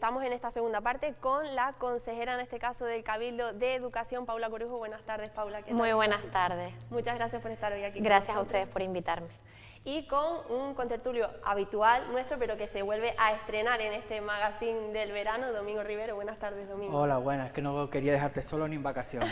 Estamos en esta segunda parte con la consejera, en este caso del Cabildo de Educación, Paula Corujo. Buenas tardes, Paula. ¿Qué tal? Muy buenas tardes. Muchas gracias por estar hoy aquí. Gracias a ustedes por invitarme. Y con un contertulio habitual nuestro, pero que se vuelve a estrenar en este magazine del verano, Domingo Rivero. Buenas tardes, Domingo. Hola, buenas. Es que no quería dejarte solo ni en vacaciones.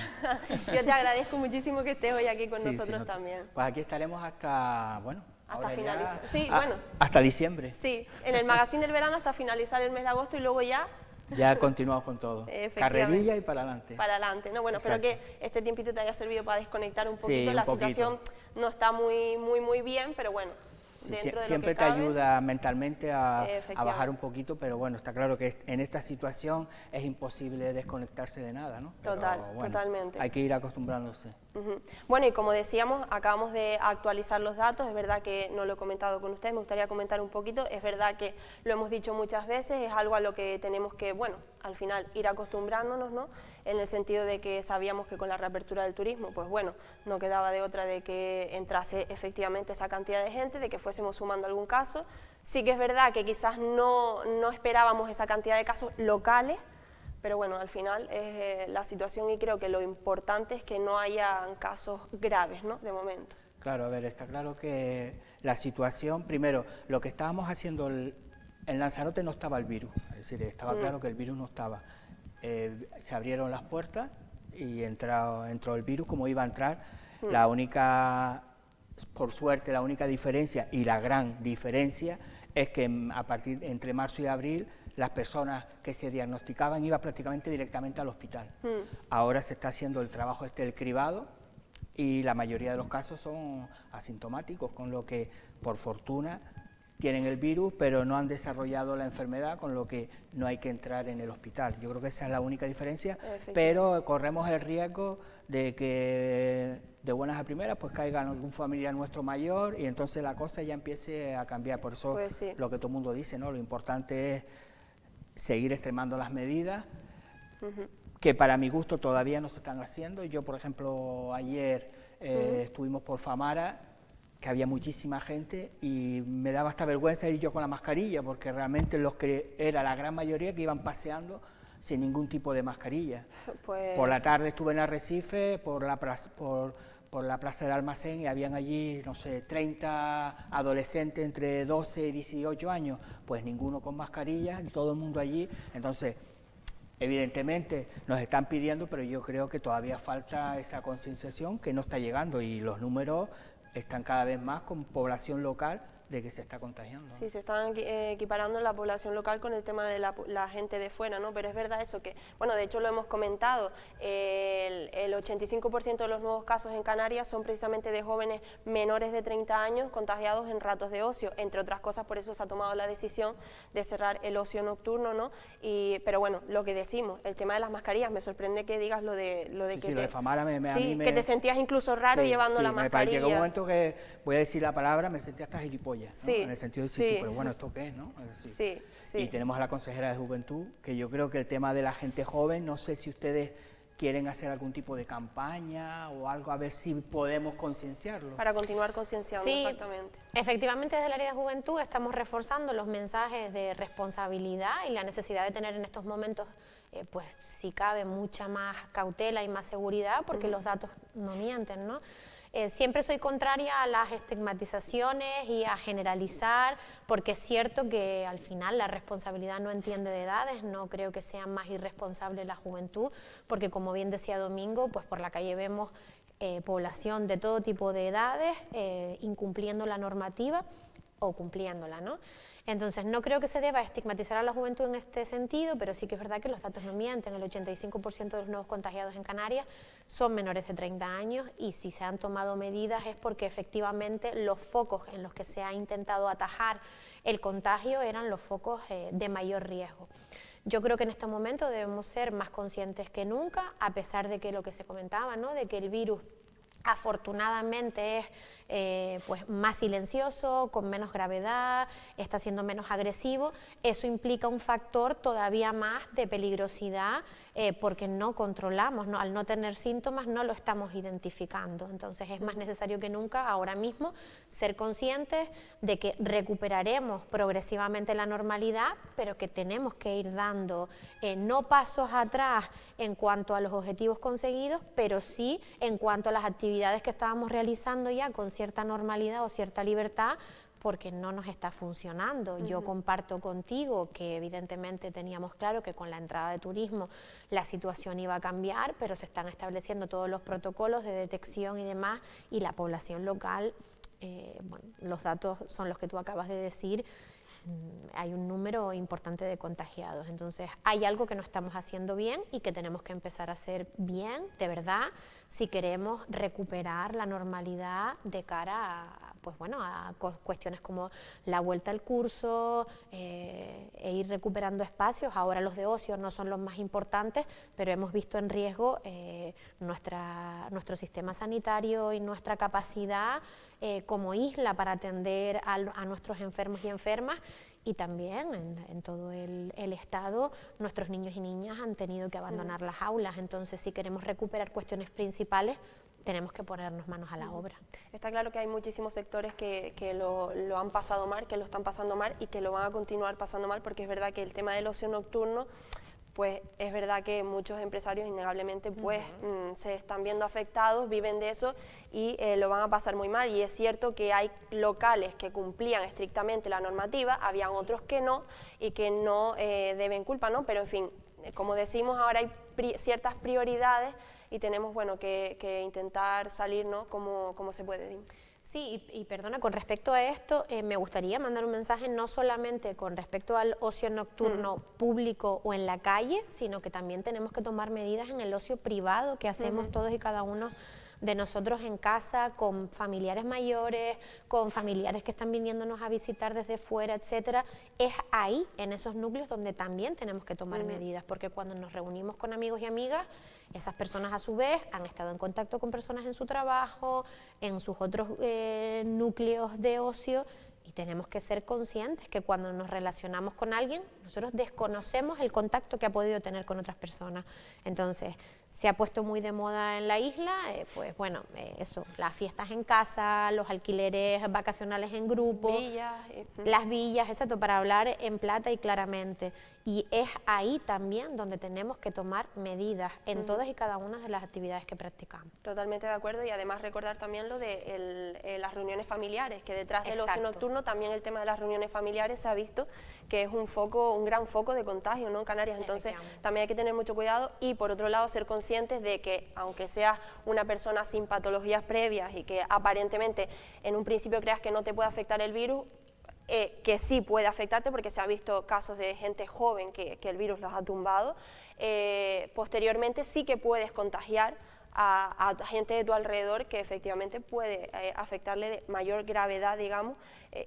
Yo te agradezco muchísimo que estés hoy aquí con nosotros también. Pues aquí estaremos hasta, bueno, hasta finalizar. Ya, sí, bueno. Hasta diciembre. Sí, en el magazine del verano hasta finalizar el mes de agosto y luego ya... Ya continuamos con todo. Carrerilla y para adelante. Para adelante, ¿no? Bueno, espero que este tiempito te haya servido para desconectar un poquito. Sí, la situación no está muy bien, pero bueno. Sí, siempre te ayuda mentalmente a bajar un poquito, pero bueno, está claro que en esta situación es imposible desconectarse de nada, ¿no? Totalmente. Hay que ir acostumbrándose. Bueno, y como decíamos, acabamos de actualizar los datos, es verdad que no lo he comentado con ustedes, me gustaría comentar un poquito, es verdad que lo hemos dicho muchas veces, es algo a lo que tenemos que, bueno, al final ir acostumbrándonos, ¿no? En el sentido de que sabíamos que con la reapertura del turismo, pues bueno, no quedaba de otra de que entrase efectivamente esa cantidad de gente, de que fuésemos sumando algún caso. Sí que es verdad que quizás no esperábamos esa cantidad de casos locales, pero bueno, al final es la situación y creo que lo importante es que no hayan casos graves, ¿no? De momento. Claro, a ver, está claro que la situación, primero, lo que estábamos haciendo, en Lanzarote no estaba el virus, es decir, estaba claro que el virus no estaba. Se abrieron las puertas y entró el virus como iba a entrar. La única, por suerte, la única diferencia y la gran diferencia es que entre marzo y abril las personas que se diagnosticaban iban prácticamente directamente al hospital. Ahora se está haciendo el trabajo del cribado y la mayoría de los casos son asintomáticos, con lo que, por fortuna, tienen el virus, pero no han desarrollado la enfermedad, con lo que no hay que entrar en el hospital. Yo creo que esa es la única diferencia, pero corremos el riesgo de que de buenas a primeras pues caiga algún familiar nuestro mayor y entonces la cosa ya empiece a cambiar. Por eso lo que todo el mundo dice, ¿no? Lo importante es seguir extremando las medidas, que para mi gusto todavía no se están haciendo. Yo, por ejemplo, ayer estuvimos por Famara, que había muchísima gente y me daba hasta vergüenza ir yo con la mascarilla, porque realmente los que era la gran mayoría que iban paseando sin ningún tipo de mascarilla. Por la tarde estuve en Arrecife, por la Plaza del Almacén, y habían allí, no sé, 30 adolescentes entre 12 y 18 años, pues ninguno con mascarilla, todo el mundo allí. Entonces, evidentemente nos están pidiendo, pero yo creo que todavía falta esa concienciación que no está llegando, y los números están cada vez más con población local de que se está contagiando. Sí, se están equiparando la población local con el tema de la gente de fuera, ¿no? Pero es verdad eso que, bueno, de hecho lo hemos comentado, el 85% de los nuevos casos en Canarias son precisamente de jóvenes menores de 30 años contagiados en ratos de ocio, entre otras cosas. Por eso se ha tomado la decisión de cerrar el ocio nocturno, ¿no? Pero bueno, lo que decimos, el tema de las mascarillas, me sorprende que digas lo de que lo de Famara que te sentías incluso raro llevando la mascarilla. Llegó un momento que, voy a decir la palabra, me sentía hasta gilipollas, ¿no? En el sentido de decir, pero bueno, ¿esto qué es, no? Es decir, y tenemos a la consejera de Juventud, que yo creo que el tema de la gente joven, no sé si ustedes quieren hacer algún tipo de campaña o algo, a ver si podemos concienciarlo. Para continuar concienciando, exactamente. Efectivamente, desde el área de Juventud estamos reforzando los mensajes de responsabilidad y la necesidad de tener en estos momentos, pues si cabe, mucha más cautela y más seguridad, porque los datos no mienten, ¿no? Siempre soy contraria a las estigmatizaciones y a generalizar, porque es cierto que al final la responsabilidad no entiende de edades. No creo que sea más irresponsable la juventud, porque como bien decía Domingo, pues por la calle vemos población de todo tipo de edades incumpliendo la normativa o cumpliéndola, ¿no? Entonces no creo que se deba estigmatizar a la juventud en este sentido, pero sí que es verdad que los datos no mienten. El 85% de los nuevos contagiados en Canarias son menores de 30 años, y si se han tomado medidas es porque efectivamente los focos en los que se ha intentado atajar el contagio eran los focos de mayor riesgo. Yo creo que en este momento debemos ser más conscientes que nunca, a pesar de que lo que se comentaba, ¿no? De que el virus afortunadamente es pues más silencioso, con menos gravedad, está siendo menos agresivo. Eso implica un factor todavía más de peligrosidad porque no controlamos, ¿no? Al no tener síntomas no lo estamos identificando. Entonces es más necesario que nunca ahora mismo ser conscientes de que recuperaremos progresivamente la normalidad, pero que tenemos que ir dando no pasos atrás en cuanto a los objetivos conseguidos, pero sí en cuanto a las actividades que estábamos realizando ya con cierta normalidad o cierta libertad, porque no nos está funcionando. Yo comparto contigo que evidentemente teníamos claro que con la entrada de turismo la situación iba a cambiar, pero se están estableciendo todos los protocolos de detección y demás, y la población local, bueno, los datos son los que tú acabas de decir, hay un número importante de contagiados. Entonces hay algo que no estamos haciendo bien y que tenemos que empezar a hacer bien, de verdad, si queremos recuperar la normalidad de cara a, pues bueno, a cuestiones como la vuelta al curso e ir recuperando espacios. Ahora los de ocio no son los más importantes, pero hemos visto en riesgo nuestro sistema sanitario y nuestra capacidad como isla para atender a nuestros enfermos y enfermas, y también en todo el Estado nuestros niños y niñas han tenido que abandonar las aulas. Entonces, si queremos recuperar cuestiones principales, tenemos que ponernos manos a la obra. Está claro que hay muchísimos sectores que lo han pasado mal, que lo están pasando mal y que lo van a continuar pasando mal, porque es verdad que el tema del ocio nocturno, pues es verdad que muchos empresarios innegablemente pues se están viendo afectados, viven de eso y lo van a pasar muy mal. Y es cierto que hay locales que cumplían estrictamente la normativa, habían otros que no y que no deben culpa, ¿no? Pero en fin, como decimos, ahora hay ciertas prioridades y tenemos, bueno, que intentar salir, ¿no? Como se puede. Sí, y perdona, con respecto a esto, me gustaría mandar un mensaje no solamente con respecto al ocio nocturno público o en la calle, sino que también tenemos que tomar medidas en el ocio privado que hacemos todos y cada uno de nosotros en casa, con familiares mayores, con familiares que están viniéndonos a visitar desde fuera, etcétera. Es ahí, en esos núcleos, donde también tenemos que tomar medidas, porque cuando nos reunimos con amigos y amigas, esas personas a su vez han estado en contacto con personas en su trabajo, en sus otros núcleos de ocio, y tenemos que ser conscientes que cuando nos relacionamos con alguien, nosotros desconocemos el contacto que ha podido tener con otras personas. Entonces, se ha puesto muy de moda en la isla, pues bueno, eso, las fiestas en casa, los alquileres vacacionales en grupo, las villas, exacto, para hablar en plata y claramente. Y es ahí también donde tenemos que tomar medidas en todas y cada una de las actividades que practicamos. Totalmente de acuerdo, y además recordar también lo de las reuniones familiares, que detrás del ocio nocturno también el tema de las reuniones familiares se ha visto que es un gran foco de contagio, ¿no?, en Canarias. Entonces también hay que tener mucho cuidado y por otro lado ser conscientes de que aunque seas una persona sin patologías previas y que aparentemente en un principio creas que no te puede afectar el virus, que sí puede afectarte porque se ha visto casos de gente joven que el virus los ha tumbado, posteriormente sí que puedes contagiar a gente de tu alrededor que efectivamente puede afectarle de mayor gravedad, digamos,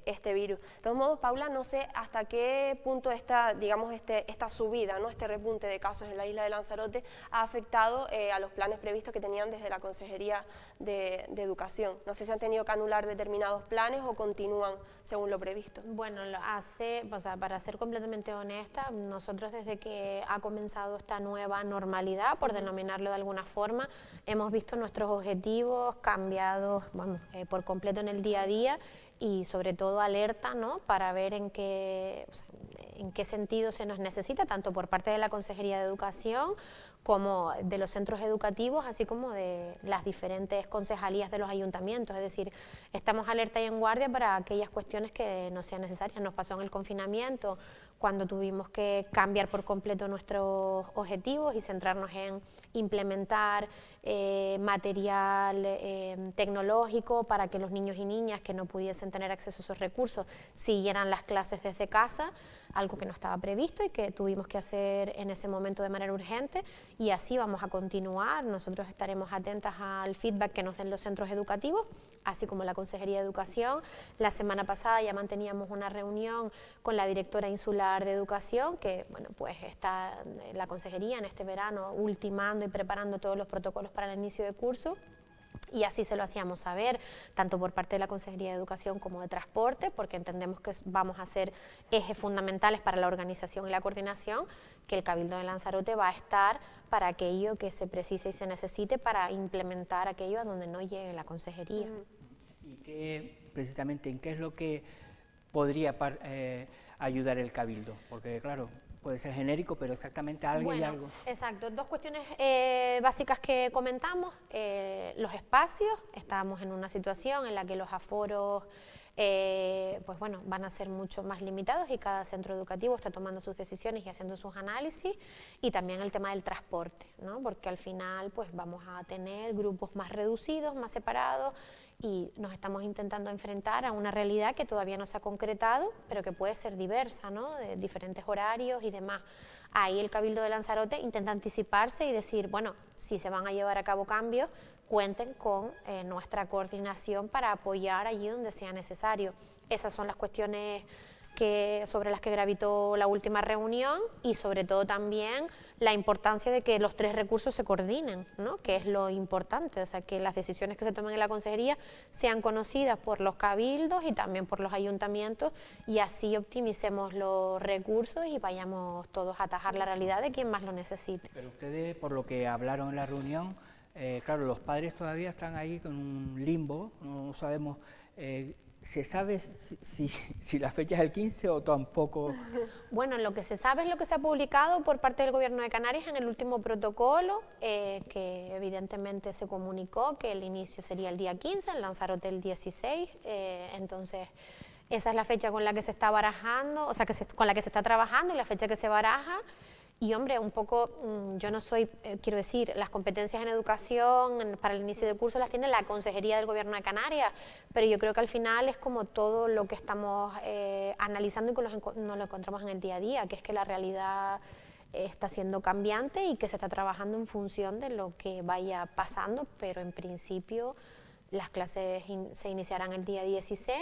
este virus. De todos modos, Paula, no sé hasta qué punto esta, digamos, esta subida, ¿no?, este repunte de casos en la isla de Lanzarote ha afectado a los planes previstos que tenían desde la Consejería de Educación. No sé si han tenido que anular determinados planes o continúan según lo previsto. Bueno, o sea, para ser completamente honesta, nosotros desde que ha comenzado esta nueva normalidad, por denominarlo de alguna forma, hemos visto nuestros objetivos cambiados, bueno, por completo en el día a día, y sobre todo alerta, ¿no?, para ver en qué sentido se nos necesita, tanto por parte de la Consejería de Educación como de los centros educativos, así como de las diferentes concejalías de los ayuntamientos. Es decir, estamos alerta y en guardia para aquellas cuestiones que no sean necesarias. Nos pasó en el confinamiento, cuando tuvimos que cambiar por completo nuestros objetivos y centrarnos en implementar material tecnológico para que los niños y niñas que no pudiesen tener acceso a esos recursos siguieran las clases desde casa, algo que no estaba previsto y que tuvimos que hacer en ese momento de manera urgente, y así vamos a continuar. Nosotros estaremos atentas al feedback que nos den los centros educativos, así como la Consejería de Educación. La semana pasada ya manteníamos una reunión con la directora insular de Educación, que bueno, pues está la Consejería en este verano ultimando y preparando todos los protocolos para el inicio de curso, Y así se lo hacíamos saber, tanto por parte de la Consejería de Educación como de Transporte, porque entendemos que vamos a ser ejes fundamentales para la organización y la coordinación, que el Cabildo de Lanzarote va a estar para aquello que se precise y se necesite para implementar aquello a donde no llegue la Consejería. ¿Y precisamente en qué es lo que podría ayudar el Cabildo? Porque claro, puede ser genérico, pero exactamente algo y algo. Exacto, dos cuestiones básicas que comentamos. Los espacios, estamos en una situación en la que los aforos pues bueno, van a ser mucho más limitados y cada centro educativo está tomando sus decisiones y haciendo sus análisis, y también el tema del transporte, ¿no? Porque al final pues vamos a tener grupos más reducidos, más separados, y nos estamos intentando enfrentar a una realidad que todavía no se ha concretado, pero que puede ser diversa, ¿no? De diferentes horarios y demás. Ahí el Cabildo de Lanzarote intenta anticiparse y decir, bueno, si se van a llevar a cabo cambios, cuenten con nuestra coordinación para apoyar allí donde sea necesario. Esas son las cuestiones sobre las que gravitó la última reunión, y sobre todo también la importancia de que los tres recursos se coordinen, ¿no? Que es lo importante, o sea, que las decisiones que se tomen en la Consejería sean conocidas por los cabildos y también por los ayuntamientos, y así optimicemos los recursos y vayamos todos a atajar la realidad de quien más lo necesite. Pero ustedes, por lo que hablaron en la reunión, claro, los padres todavía están ahí con un limbo, no sabemos... ¿Se sabe si la fecha es el 15 o tampoco? Bueno, lo que se sabe es lo que se ha publicado por parte del Gobierno de Canarias en el último protocolo, que evidentemente se comunicó que el inicio sería el día 15, en Lanzarote el 16, entonces esa es la fecha con la que se está barajando, o sea, con la que se está trabajando y la fecha que se baraja. Y hombre, un poco, yo no soy, quiero decir, las competencias en educación para el inicio de curso las tiene la Consejería del Gobierno de Canarias, pero yo creo que al final es como todo lo que estamos analizando y que nos lo encontramos en el día a día, que es que la realidad está siendo cambiante y que se está trabajando en función de lo que vaya pasando, pero en principio las clases se iniciarán el día 16.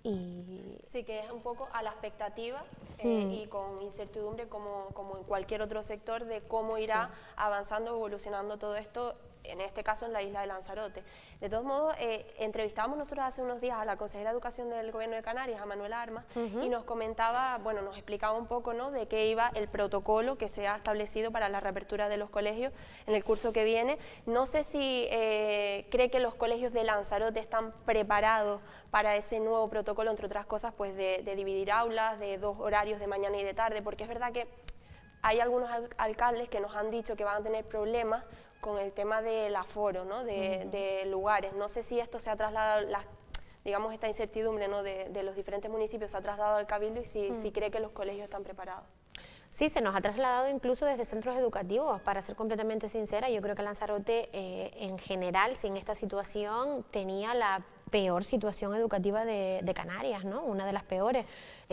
Y... Sí, que es un poco a la expectativa y con incertidumbre como en cualquier otro sector de cómo irá avanzando, evolucionando todo esto, en este caso en la isla de Lanzarote. De todos modos, entrevistamos nosotros hace unos días a la consejera de Educación del Gobierno de Canarias, a Manuela Armas, y nos comentaba, bueno, nos explicaba un poco, ¿no?, de qué iba el protocolo que se ha establecido para la reapertura de los colegios en el curso que viene. No sé si cree que los colegios de Lanzarote están preparados para ese nuevo protocolo, entre otras cosas, pues de dividir aulas, de 2 horarios de mañana y de tarde, porque es verdad que hay algunos alcaldes que nos han dicho que van a tener problemas con el tema del aforo, ¿no?, de lugares. No sé si esto se ha trasladado, digamos, esta incertidumbre, ¿no?, de los diferentes municipios se ha trasladado al Cabildo, y si cree que los colegios están preparados. Sí, se nos ha trasladado incluso desde centros educativos. Para ser completamente sincera, yo creo que Lanzarote en general, sin esta situación, tenía la peor situación educativa de Canarias, ¿no? Una de las peores.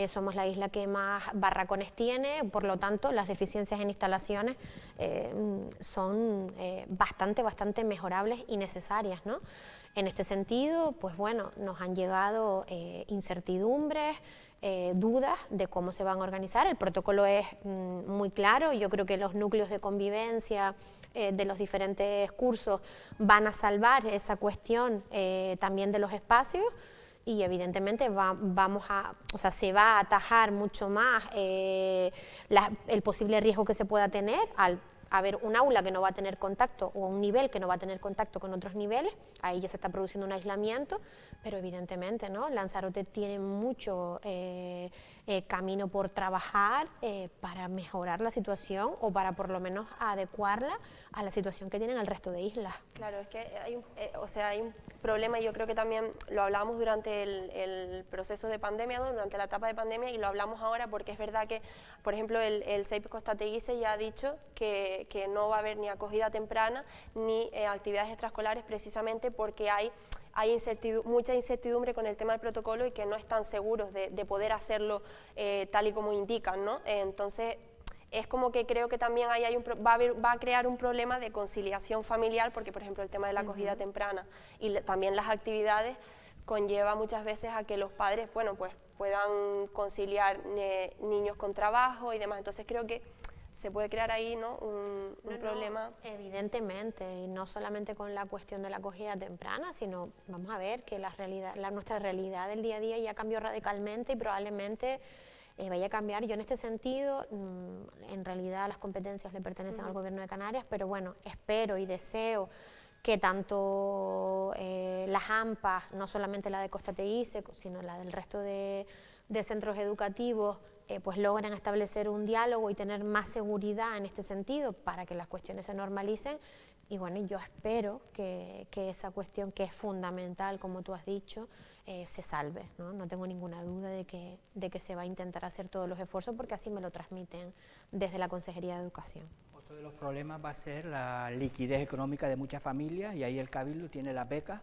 Somos la isla que más barracones tiene, por lo tanto las deficiencias en instalaciones son bastante mejorables y necesarias, ¿no? En este sentido, pues bueno, nos han llegado incertidumbres, dudas de cómo se van a organizar. El protocolo es muy claro. Yo creo que los núcleos de convivencia de los diferentes cursos van a salvar esa cuestión también de los espacios, y evidentemente se va a atajar mucho más el posible riesgo que se pueda tener al haber un aula que no va a tener contacto o un nivel que no va a tener contacto con otros niveles. Ahí ya se está produciendo un aislamiento, pero evidentemente, ¿no?, Lanzarote tiene mucho camino por trabajar para mejorar la situación, o para por lo menos adecuarla a la situación que tienen el resto de islas. Claro, es que hay un problema, y yo creo que también lo hablábamos durante el proceso de pandemia, ¿no?, durante la etapa de pandemia, y lo hablamos ahora porque es verdad que, por ejemplo, el CEIP Costa Teguise ya ha dicho que no va a haber ni acogida temprana ni actividades extraescolares, precisamente porque hay mucha incertidumbre con el tema del protocolo y que no están seguros de poder hacerlo tal y como indican, ¿no? Entonces, es como que creo que también va a crear un problema de conciliación familiar, porque, por ejemplo, el tema de la acogida temprana y también las actividades conlleva muchas veces a que los padres, bueno, pues puedan conciliar niños con trabajo y demás. Entonces, creo que se puede crear ahí, ¿no?, un problema. Evidentemente, y no solamente con la cuestión de la acogida temprana, sino vamos a ver que nuestra realidad del día a día ya cambió radicalmente y probablemente vaya a cambiar. Yo en este sentido, en realidad las competencias le pertenecen al Gobierno de Canarias, pero bueno, espero y deseo que tanto las AMPA, no solamente la de Costa Teguise, sino la del resto de centros educativos, pues logren establecer un diálogo y tener más seguridad en este sentido para que las cuestiones se normalicen. Y bueno, yo espero que esa cuestión, que es fundamental, como tú has dicho, se salve, ¿no? No tengo ninguna duda de que se va a intentar hacer todos los esfuerzos, porque así me lo transmiten desde la Consejería de Educación. Otro de los problemas va a ser la liquidez económica de muchas familias, y ahí el Cabildo tiene las becas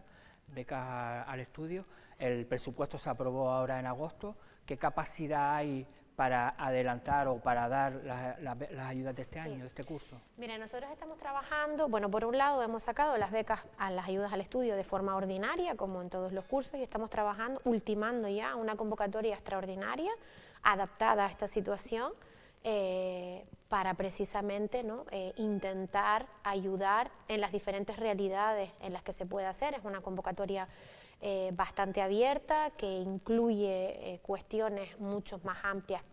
al estudio. El presupuesto se aprobó ahora en agosto. ¿Qué capacidad hay para adelantar o para dar las ayudas de este año, de este curso? Mira, nosotros estamos trabajando, bueno, por un lado hemos sacado las becas a las ayudas al estudio de forma ordinaria, como en todos los cursos, y estamos trabajando, ultimando ya una convocatoria extraordinaria adaptada a esta situación, para precisamente, ¿no?, intentar ayudar en las diferentes realidades en las que se puede hacer. Es una convocatoria bastante abierta, que incluye cuestiones mucho más amplias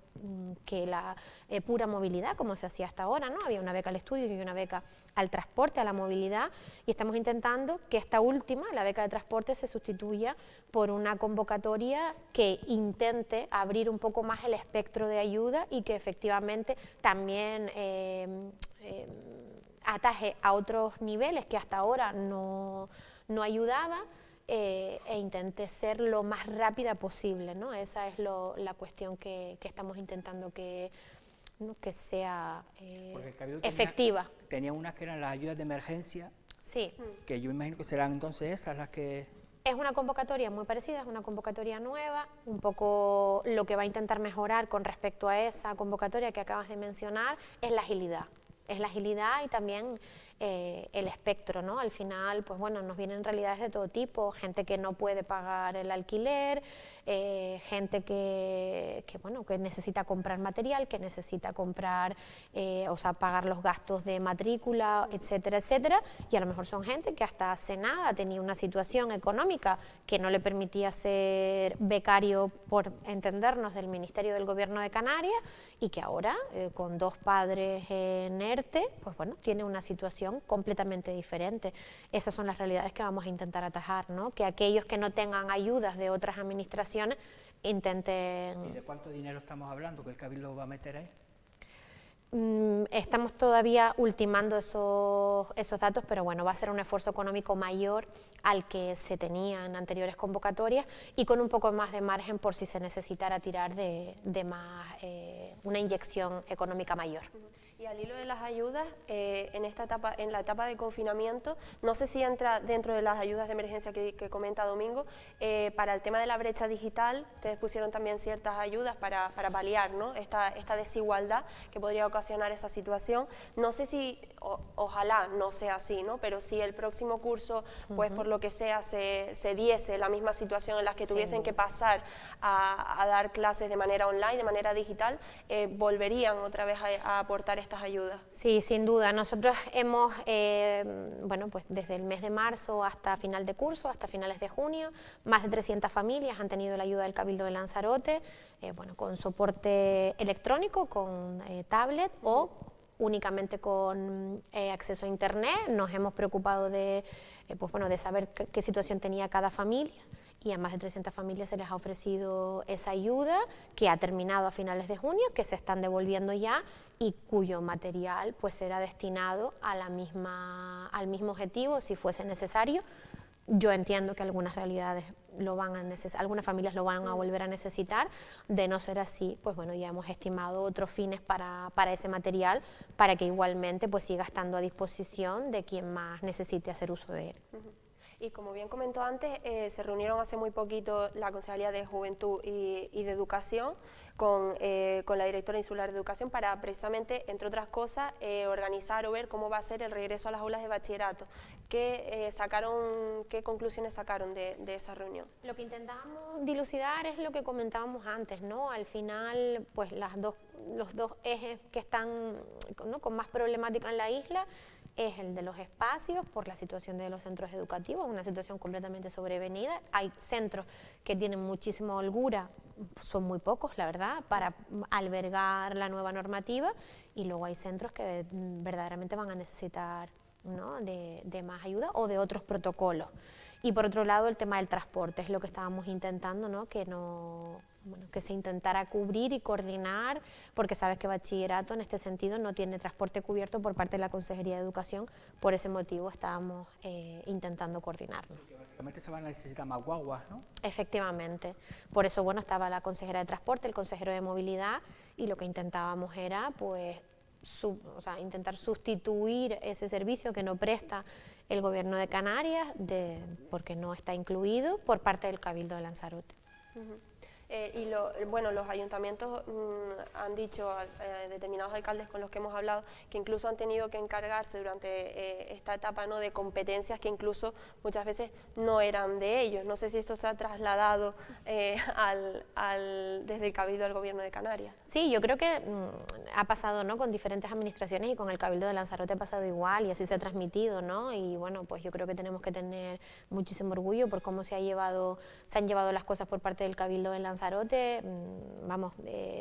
que la pura movilidad, como se hacía hasta ahora, ¿no? Había una beca al estudio y una beca al transporte, a la movilidad, y estamos intentando que esta última, la beca de transporte, se sustituya por una convocatoria que intente abrir un poco más el espectro de ayuda y que efectivamente también ataje a otros niveles que hasta ahora no ayudaba, e intente ser lo más rápida posible, ¿no? Esa es la cuestión que estamos intentando que sea efectiva. Tenía unas que eran las ayudas de emergencia, sí, que yo imagino que serán entonces esas las que... Es una convocatoria muy parecida, es una convocatoria nueva, un poco lo que va a intentar mejorar con respecto a esa convocatoria que acabas de mencionar es la agilidad. Es la agilidad y también el espectro, ¿no? Al final, pues bueno, nos vienen realidades de todo tipo, gente que no puede pagar el alquiler, gente que necesita comprar material, que necesita comprar, pagar los gastos de matrícula, etcétera, etcétera, y a lo mejor son gente que hasta hace nada tenía una situación económica que no le permitía ser becario, por entendernos, del Ministerio del Gobierno de Canarias, y que ahora, con 2 padres en ERTE, pues bueno, tiene una situación completamente diferente. Esas son las realidades que vamos a intentar atajar, ¿no? Que aquellos que no tengan ayudas de otras administraciones intenten... ¿Y de cuánto dinero estamos hablando que el Cabildo va a meter ahí? Estamos todavía ultimando esos datos, pero bueno, va a ser un esfuerzo económico mayor al que se tenía en anteriores convocatorias y con un poco más de margen por si se necesitara tirar de más, una inyección económica mayor. Y al hilo de las ayudas, en la etapa de confinamiento, no sé si entra dentro de las ayudas de emergencia que comenta Domingo, para el tema de la brecha digital, ustedes pusieron también ciertas ayudas para paliar, ¿no?, esta desigualdad que podría ocasionar esa situación. No sé si, ojalá no sea así, ¿no?, pero si el próximo curso, pues por lo que sea, se diese la misma situación en la que tuviesen que pasar a dar clases de manera online, de manera digital, volverían otra vez a aportar estas ayudas. Sí, sin duda. Nosotros hemos, pues desde el mes de marzo hasta final de curso, hasta finales de junio, más de 300 familias han tenido la ayuda del Cabildo de Lanzarote, con soporte electrónico, con tablet o únicamente con acceso a internet. Nos hemos preocupado de saber qué situación tenía cada familia, y a más de 300 familias se les ha ofrecido esa ayuda, que ha terminado a finales de junio, que se están devolviendo ya y cuyo material pues será destinado a al mismo objetivo si fuese necesario. Yo entiendo que algunas realidades algunas familias lo van a volver a necesitar. De no ser así, pues bueno, ya hemos estimado otros fines para ese material, para que igualmente pues siga estando a disposición de quien más necesite hacer uso de él. Y como bien comentó antes, se reunieron hace muy poquito la Concejalía de Juventud y de Educación con la Directora Insular de Educación para precisamente, entre otras cosas, organizar o ver cómo va a ser el regreso a las aulas de bachillerato. ¿Qué conclusiones sacaron de esa reunión? Lo que intentamos dilucidar es lo que comentábamos antes, ¿no? Al final, pues los dos ejes que están, ¿no?, con más problemática en la isla es el de los espacios por la situación de los centros educativos, una situación completamente sobrevenida. Hay centros que tienen muchísima holgura, son muy pocos, la verdad, para albergar la nueva normativa, y luego hay centros que verdaderamente van a necesitar, ¿no?, de más ayuda o de otros protocolos. Y por otro lado, el tema del transporte es lo que estábamos intentando, ¿no?, que se intentara cubrir y coordinar, porque sabes que bachillerato en este sentido no tiene transporte cubierto por parte de la Consejería de Educación. Por ese motivo estábamos intentando coordinarlo. Porque básicamente se van a necesitar más guaguas, ¿no? Efectivamente. Por eso, bueno, estaba la consejera de transporte, el consejero de movilidad, y lo que intentábamos era, pues, intentar sustituir ese servicio que no presta el Gobierno de Canarias, porque no está incluido, por parte del Cabildo de Lanzarote. Bueno, los ayuntamientos han dicho, determinados alcaldes con los que hemos hablado, que incluso han tenido que encargarse durante esta etapa, ¿no?, de competencias que incluso muchas veces no eran de ellos. No sé si esto se ha trasladado desde el Cabildo al Gobierno de Canarias. Sí, yo creo que ha pasado, ¿no?, con diferentes administraciones, y con el Cabildo de Lanzarote ha pasado igual, y así se ha transmitido, ¿no? Y bueno, pues yo creo que tenemos que tener muchísimo orgullo por cómo se han llevado las cosas por parte del Cabildo de Lanzarote. Vamos,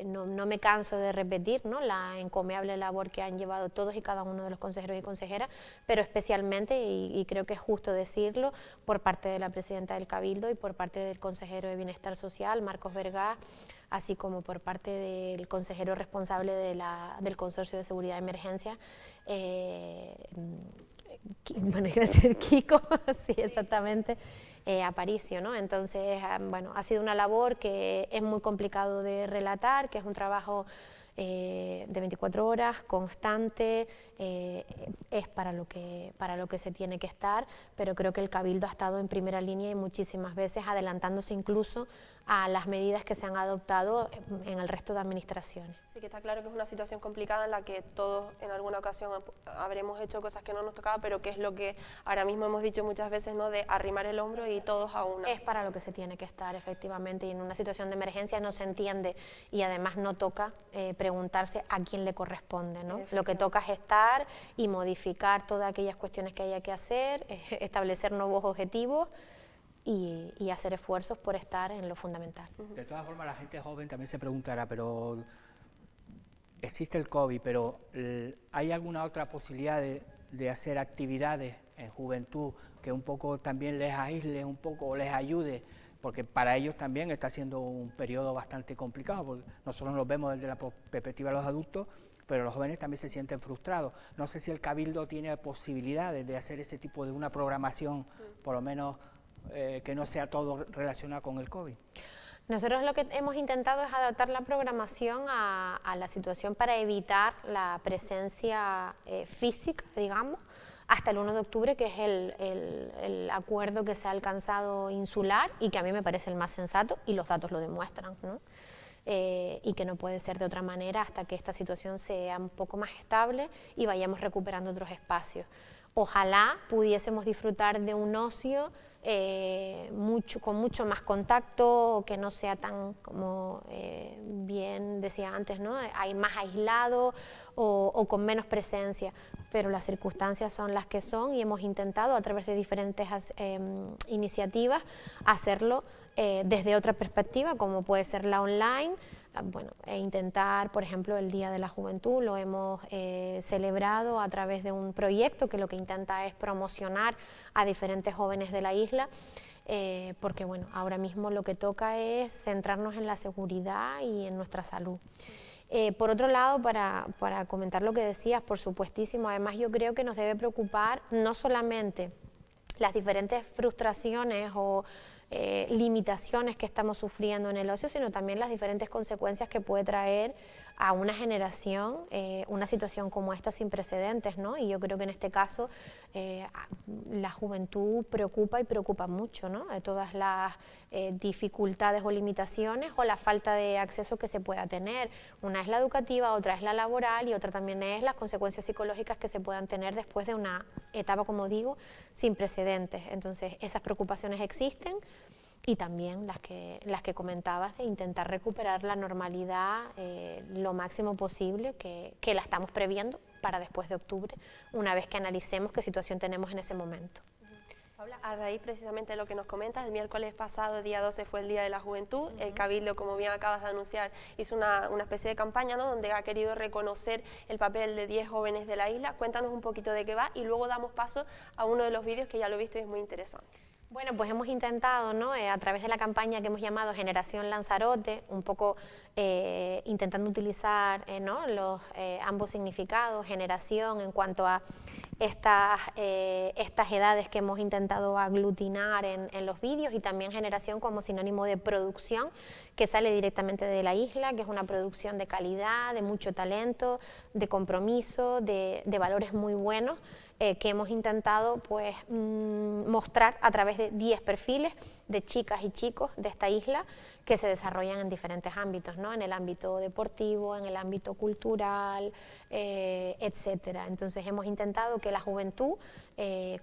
no me canso de repetir, ¿no?, la encomiable labor que han llevado todos y cada uno de los consejeros y consejeras, pero especialmente, y creo que es justo decirlo, por parte de la presidenta del Cabildo y por parte del consejero de Bienestar Social, Marcos Vergás, así como por parte del consejero responsable del Consorcio de Seguridad de Emergencia, bueno, iba a decir Kiko, sí, exactamente, Aparicio, ¿no? Entonces, bueno, ha sido una labor que es muy complicado de relatar, que es un trabajo de 24 horas, constante, es para lo que se tiene que estar, pero creo que el Cabildo ha estado en primera línea y muchísimas veces adelantándose incluso a las medidas que se han adoptado en el resto de administraciones. Sí, que está claro que es una situación complicada en la que todos en alguna ocasión habremos hecho cosas que no nos tocaba, pero que es lo que ahora mismo hemos dicho muchas veces, ¿no?, de arrimar el hombro y todos a una. Es para lo que se tiene que estar, efectivamente, y en una situación de emergencia no se entiende, y además no toca preguntarse a quién le corresponde, ¿no? Lo que toca es estar y modificar todas aquellas cuestiones que haya que hacer, establecer nuevos objetivos y hacer esfuerzos por estar en lo fundamental. De todas formas, la gente joven también se preguntará, pero existe el COVID, pero ¿hay alguna otra posibilidad de hacer actividades en juventud que un poco también les aísle, un poco les ayude? Porque para ellos también está siendo un periodo bastante complicado, porque nosotros nos vemos desde la perspectiva de los adultos, pero los jóvenes también se sienten frustrados. No sé si el Cabildo tiene posibilidades de hacer ese tipo de una programación, por lo menos que no sea todo relacionado con el COVID. Nosotros lo que hemos intentado es adaptar la programación a la situación para evitar la presencia física, digamos, hasta el 1 de octubre, que es el acuerdo que se ha alcanzado insular y que a mí me parece el más sensato, y los datos lo demuestran, ¿no? Y que no puede ser de otra manera hasta que esta situación sea un poco más estable y vayamos recuperando otros espacios. Ojalá pudiésemos disfrutar de un ocio con mucho más contacto, que no sea tan, como bien decía antes, ¿no?, hay más aislado o con menos presencia, pero las circunstancias son las que son, y hemos intentado a través de diferentes iniciativas hacerlo desde otra perspectiva, como puede ser la online. Bueno, intentar, por ejemplo, el Día de la Juventud lo hemos celebrado a través de un proyecto que lo que intenta es promocionar a diferentes jóvenes de la isla, porque bueno, ahora mismo lo que toca es centrarnos en la seguridad y en nuestra salud. Por otro lado, para comentar lo que decías, por supuestísimo, además yo creo que nos debe preocupar no solamente las diferentes frustraciones o limitaciones que estamos sufriendo en el ocio, sino también las diferentes consecuencias que puede traer a una generación una situación como esta sin precedentes, ¿no? Y yo creo que en este caso la juventud preocupa y preocupa mucho, ¿no? Todas las dificultades o limitaciones o la falta de acceso que se pueda tener. Una es la educativa, otra es la laboral y otra también es las consecuencias psicológicas que se puedan tener después de una etapa, como digo, sin precedentes. Entonces, esas preocupaciones existen y también las que comentabas de intentar recuperar la normalidad lo máximo posible, que la estamos previendo para después de octubre, una vez que analicemos qué situación tenemos en ese momento. Paula, a raíz precisamente de lo que nos comentas, el miércoles pasado, día 12, fue el Día de la Juventud. El Cabildo, como bien acabas de anunciar, hizo una especie de campaña, ¿no?, donde ha querido reconocer el papel de 10 jóvenes de la isla. Cuéntanos un poquito de qué va y luego damos paso a uno de los vídeos que ya lo he visto y es muy interesante. Bueno, pues hemos intentado, ¿no?, a través de la campaña que hemos llamado Generación Lanzarote, un poco intentando utilizar los ambos significados, generación en cuanto a estas edades que hemos intentado aglutinar en los vídeos, y también generación como sinónimo de producción que sale directamente de la isla, que es una producción de calidad, de mucho talento, de compromiso, de valores muy buenos, que hemos intentado pues mostrar a través de 10 perfiles de chicas y chicos de esta isla que se desarrollan en diferentes ámbitos, ¿no?, en el ámbito deportivo, en el ámbito cultural, etcétera. Entonces hemos intentado que la juventud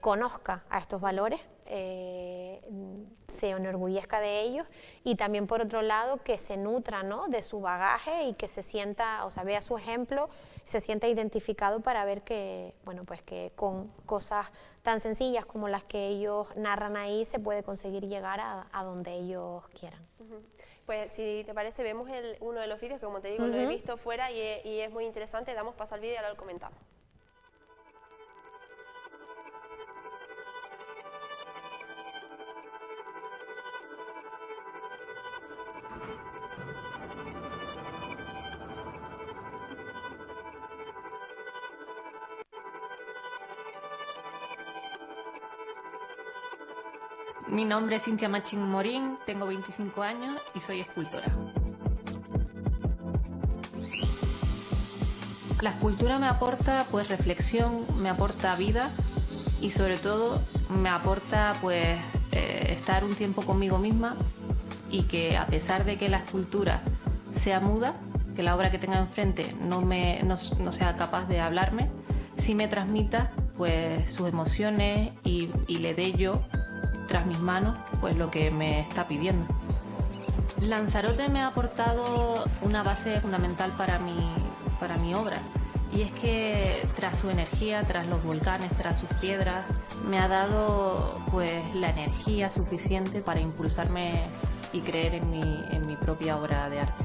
conozca a estos valores, se enorgullezca de ellos, y también por otro lado que se nutra, ¿no?, de su bagaje y que se sienta, o sea, vea su ejemplo, se sienta identificado para ver que, bueno, pues que con cosas tan sencillas como las que ellos narran ahí se puede conseguir llegar a donde ellos quieran. Pues si te parece, vemos uno de los vídeos que, como te digo, lo he visto fuera y es muy interesante. Damos paso al vídeo y ahora lo comentamos. Mi nombre es Cintia Machín Morín, tengo 25 años y soy escultora. La escultura me aporta pues reflexión, me aporta vida y sobre todo me aporta pues estar un tiempo conmigo misma, y que a pesar de que la escultura sea muda, que la obra que tenga enfrente no sea capaz de hablarme, sí me transmita pues sus emociones y le dé yo tras mis manos pues lo que me está pidiendo. Lanzarote me ha aportado una base fundamental para mi obra, y es que tras su energía, tras los volcanes, tras sus piedras, me ha dado pues la energía suficiente para impulsarme y creer en mi propia obra de arte.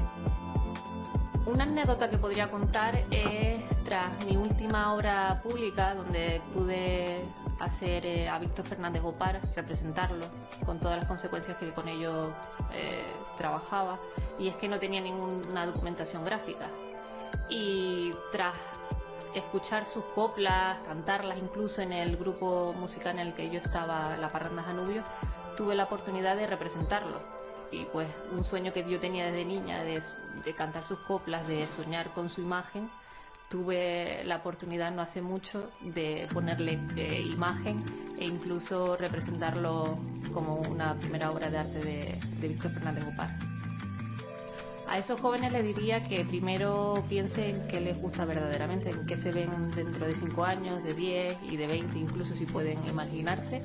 Una anécdota que podría contar es tras mi última obra pública, donde pude hacer a Víctor Fernández Gopar, representarlo, con todas las consecuencias que con ello trabajaba, y es que no tenía ninguna documentación gráfica. Y tras escuchar sus coplas, cantarlas incluso en el grupo musical en el que yo estaba, la Parranda Janubio, tuve la oportunidad de representarlo. Y pues un sueño que yo tenía desde niña de cantar sus coplas, de soñar con su imagen, tuve la oportunidad no hace mucho de ponerle imagen e incluso representarlo como una primera obra de arte de Víctor Fernández Gopar. A esos jóvenes les diría que primero piensen qué les gusta verdaderamente, en qué se ven dentro de 5 años, de 10 y de 20, incluso si pueden imaginarse,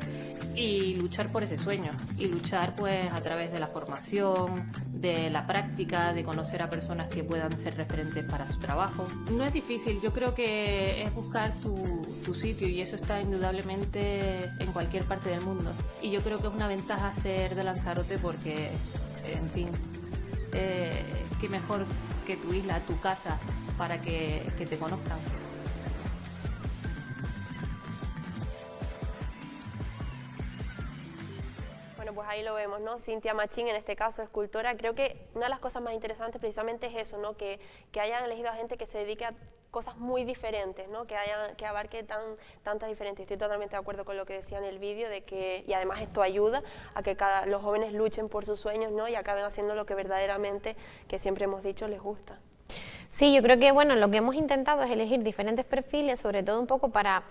y luchar por ese sueño, y luchar pues a través de la formación, de la práctica, de conocer a personas que puedan ser referentes para su trabajo. No es difícil, yo creo que es buscar tu sitio, y eso está indudablemente en cualquier parte del mundo. Y yo creo que es una ventaja ser de Lanzarote porque, en fin, qué mejor que tu isla, tu casa, para que te conozcan. Bueno, pues ahí lo vemos, ¿no? Cintia Machín, en este caso, escultora. Creo que una de las cosas más interesantes precisamente es eso, ¿no? Que hayan elegido a gente que se dedique a cosas muy diferentes, ¿no? Que abarque tantas diferentes. Estoy totalmente de acuerdo con lo que decía en el vídeo, y además esto ayuda a que los jóvenes luchen por sus sueños, ¿no? Y acaben haciendo lo que verdaderamente, que siempre hemos dicho, les gusta. Sí, yo creo que bueno, lo que hemos intentado es elegir diferentes perfiles, sobre todo un poco para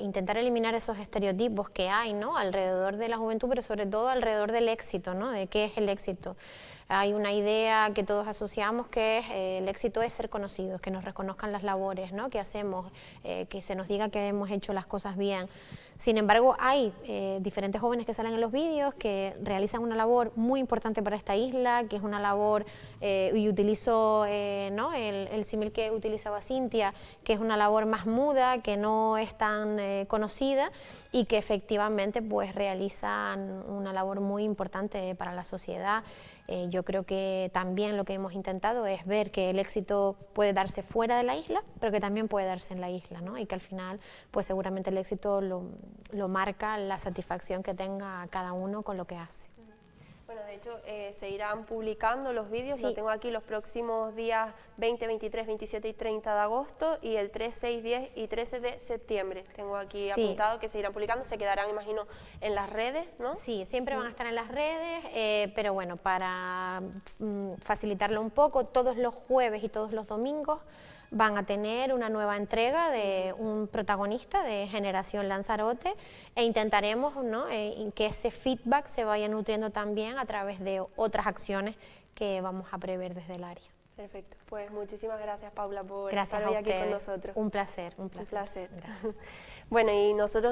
intentar eliminar esos estereotipos que hay, ¿no?, alrededor de la juventud, pero sobre todo alrededor del éxito, ¿no?, de qué es el éxito. Hay una idea que todos asociamos que es, el éxito es ser conocidos, que nos reconozcan las labores, ¿no?, que hacemos, que se nos diga que hemos hecho las cosas bien. Sin embargo, hay diferentes jóvenes que salen en los vídeos que realizan una labor muy importante para esta isla, que es una labor, y utilizo ¿no?, el símil que utilizaba Cintia, que es una labor más muda, que no es tan conocida y que efectivamente pues realizan una labor muy importante para la sociedad. Yo creo que también lo que hemos intentado es ver que el éxito puede darse fuera de la isla, pero que también puede darse en la isla, ¿no?, y que al final pues seguramente el éxito lo marca la satisfacción que tenga cada uno con lo que hace. Bueno, de hecho, se irán publicando los vídeos, Sí. Lo tengo aquí los próximos días 20, 23, 27 y 30 de agosto y el 3, 6, 10 y 13 de septiembre. Tengo aquí Sí. apuntado que se irán publicando, se quedarán, imagino, en las redes, ¿no? Sí, siempre van a estar en las redes, pero bueno, para facilitarlo un poco, todos los jueves y todos los domingos van a tener una nueva entrega de un protagonista de Generación Lanzarote e intentaremos, ¿no?, que ese feedback se vaya nutriendo también a través de otras acciones que vamos a prever desde el área. Perfecto, pues muchísimas gracias, Paula, por Gracias estar a hoy aquí con ustedes. nosotros. Un placer, un placer. Un placer. Gracias. Bueno, y nosotros